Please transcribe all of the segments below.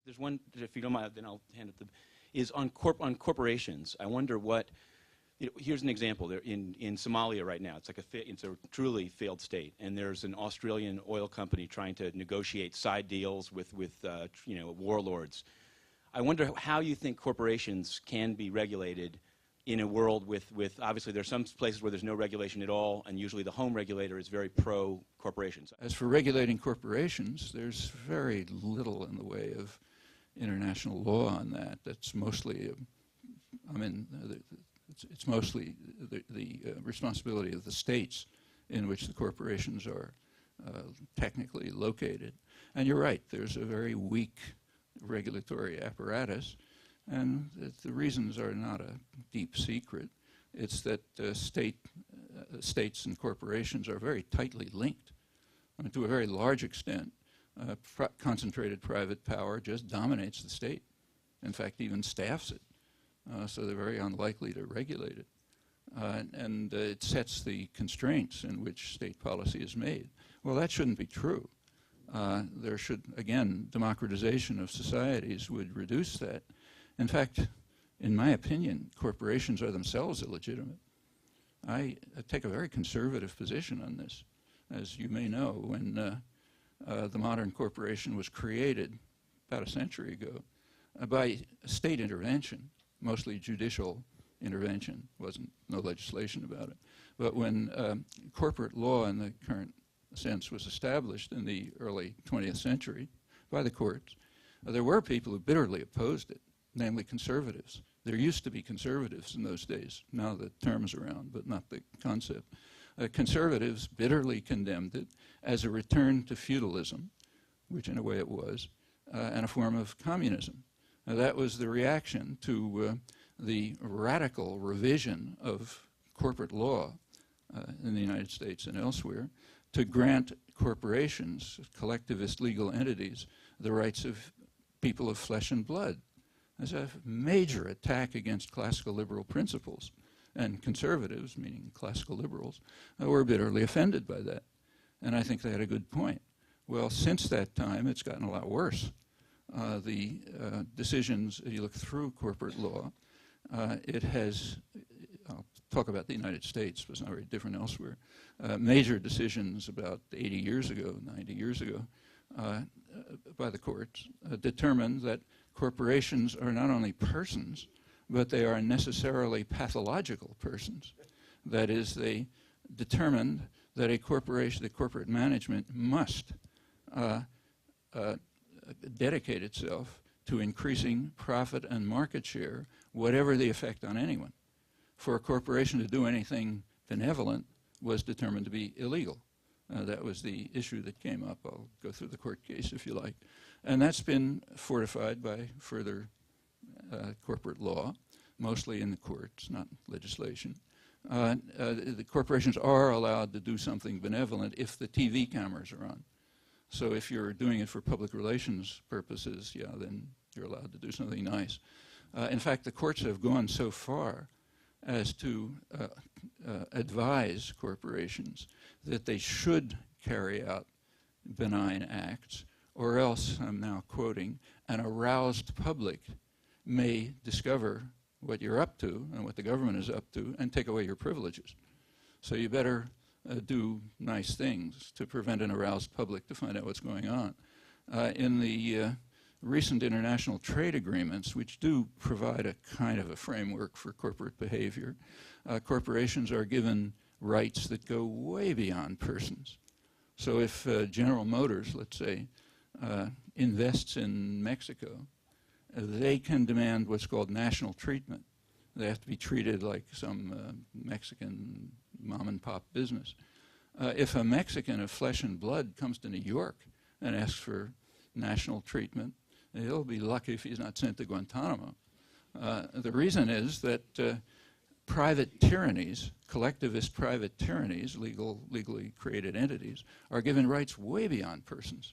There's one, if you don't mind, then I'll hand it to, is on corporations. I wonder what, here's an example. There in Somalia right now, it's a truly failed state, and there's an Australian oil company trying to negotiate side deals with warlords. I wonder how you think corporations can be regulated in a world with obviously there's some places where there's no regulation at all, and usually the home regulator is very pro-corporations. As for regulating corporations, there's very little in the way of international law on that. That's mostly, it's mostly the responsibility of the states in which the corporations are technically located. And you're right, there's a very weak regulatory apparatus, and the reasons are not a deep secret. It's that states and corporations are very tightly linked. I mean, to a very large extent, concentrated private power just dominates the state. In fact, even staffs it. So they're very unlikely to regulate it. And it sets the constraints in which state policy is made. Well, that shouldn't be true. There should, again, democratization of societies would reduce that. In fact, in my opinion, corporations are themselves illegitimate. I take a very conservative position on this. As you may know, when the modern corporation was created about a century ago by state intervention, mostly judicial intervention, wasn't no legislation about it. But when corporate law in the current sense was established in the early 20th century by the courts, there were people who bitterly opposed it, namely conservatives. There used to be conservatives in those days. Now the term's around, but not the concept. Conservatives bitterly condemned it as a return to feudalism, which in a way it was, and a form of communism. That was the reaction to the radical revision of corporate law in the United States and elsewhere to grant corporations, collectivist legal entities, the rights of people of flesh and blood. As a major attack against classical liberal principles. And conservatives, meaning classical liberals, were bitterly offended by that. And I think they had a good point. Well, since that time, it's gotten a lot worse. The decisions, if you look through corporate law, it has, I'll talk about the United States, but it's not very different elsewhere, major decisions about 80 years ago, 90 years ago, by the courts, determined that corporations are not only persons, but they are necessarily pathological persons. That is, they determined that a corporation, the corporate management must dedicate itself to increasing profit and market share, whatever the effect on anyone. For a corporation to do anything benevolent was determined to be illegal. That was the issue that came up. I'll go through the court case if you like. And that's been fortified by further corporate law, mostly in the courts, not legislation. The corporations are allowed to do something benevolent if the TV cameras are on. So if you're doing it for public relations purposes, yeah, then you're allowed to do something nice. In fact, the courts have gone so far as to advise corporations that they should carry out benign acts, or else, I'm now quoting, an aroused public may discover what you're up to and what the government is up to and take away your privileges. So you better do nice things to prevent an aroused public to find out what's going on. In the recent international trade agreements, which do provide a kind of a framework for corporate behavior, corporations are given rights that go way beyond persons. So if General Motors, let's say, invests in Mexico, they can demand what's called national treatment. They have to be treated like some Mexican mom and pop business. If a Mexican of flesh and blood comes to New York and asks for national treatment, he'll be lucky if he's not sent to Guantanamo. The reason is that private tyrannies, collectivist private tyrannies, legally created entities, are given rights way beyond persons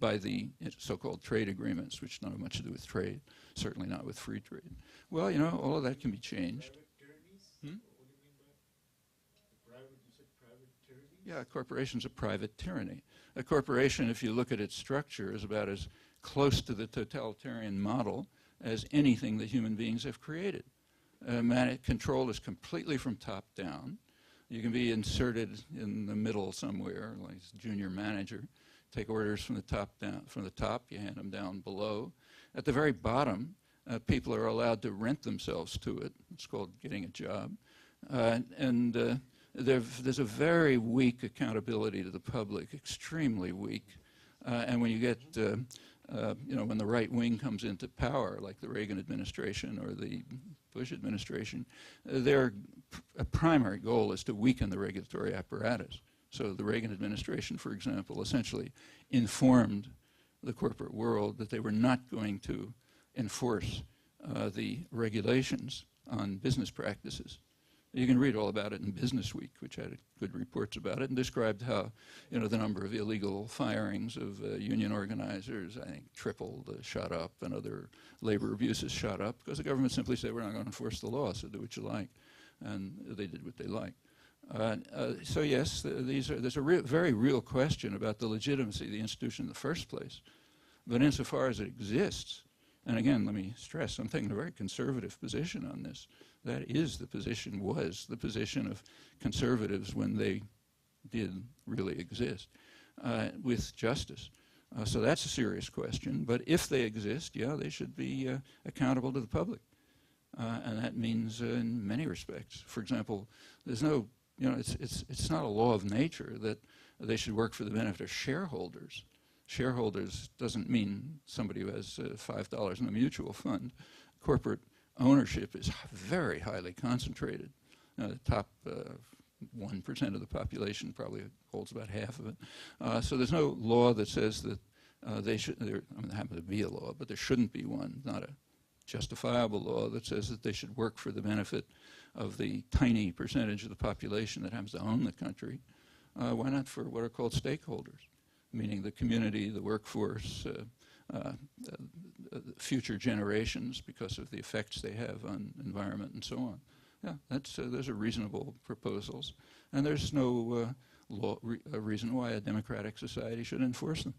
by the so-called trade agreements, which don't have much to do with trade, certainly not with free trade. Well, you know, all of that can be changed. Private tyrannies? What do you mean by private? You said private tyrannies? Yeah, a corporation's a private tyranny. A corporation, if you look at its structure, is about as close to the totalitarian model as anything that human beings have created. Control is completely from top down. You can be inserted in the middle somewhere, like junior manager, take orders from the top down. From the top, you hand them down below. At the very bottom, people are allowed to rent themselves to it. It's called getting a job. There's a very weak accountability to the public, extremely weak. And when you get, when the right wing comes into power, like the Reagan administration or the Bush administration, their primary goal is to weaken the regulatory apparatus. So the Reagan administration, for example, essentially informed the corporate world that they were not going to enforce the regulations on business practices. You can read all about it in Business Week, which had good reports about it, and described how, the number of illegal firings of union organizers, I think, tripled, shot up, and other labor abuses shot up, because the government simply said, we're not going to enforce the law, so do what you like. And they did what they liked. So yes, there's a very real question about the legitimacy of the institution in the first place. But insofar as it exists, and again, let me stress, I'm taking a very conservative position on this. That was the position of conservatives when they did really exist, with justice. So that's a serious question. But if they exist, yeah, they should be accountable to the public. And that means in many respects. For example, there's no, it's not a law of nature that they should work for the benefit of shareholders. Shareholders doesn't mean somebody who has $5 in a mutual fund. Corporate ownership is very highly concentrated. The top 1% of the population probably holds about half of it. So there's no law that says that they should, there happens to be a law, but there shouldn't be one, not a justifiable law that says that they should work for the benefit of the tiny percentage of the population that happens to own the country. Why not for what are called stakeholders, meaning the community, the workforce, future generations because of the effects they have on environment and so on. Yeah, those are reasonable proposals, and there's no reason why a democratic society should enforce them.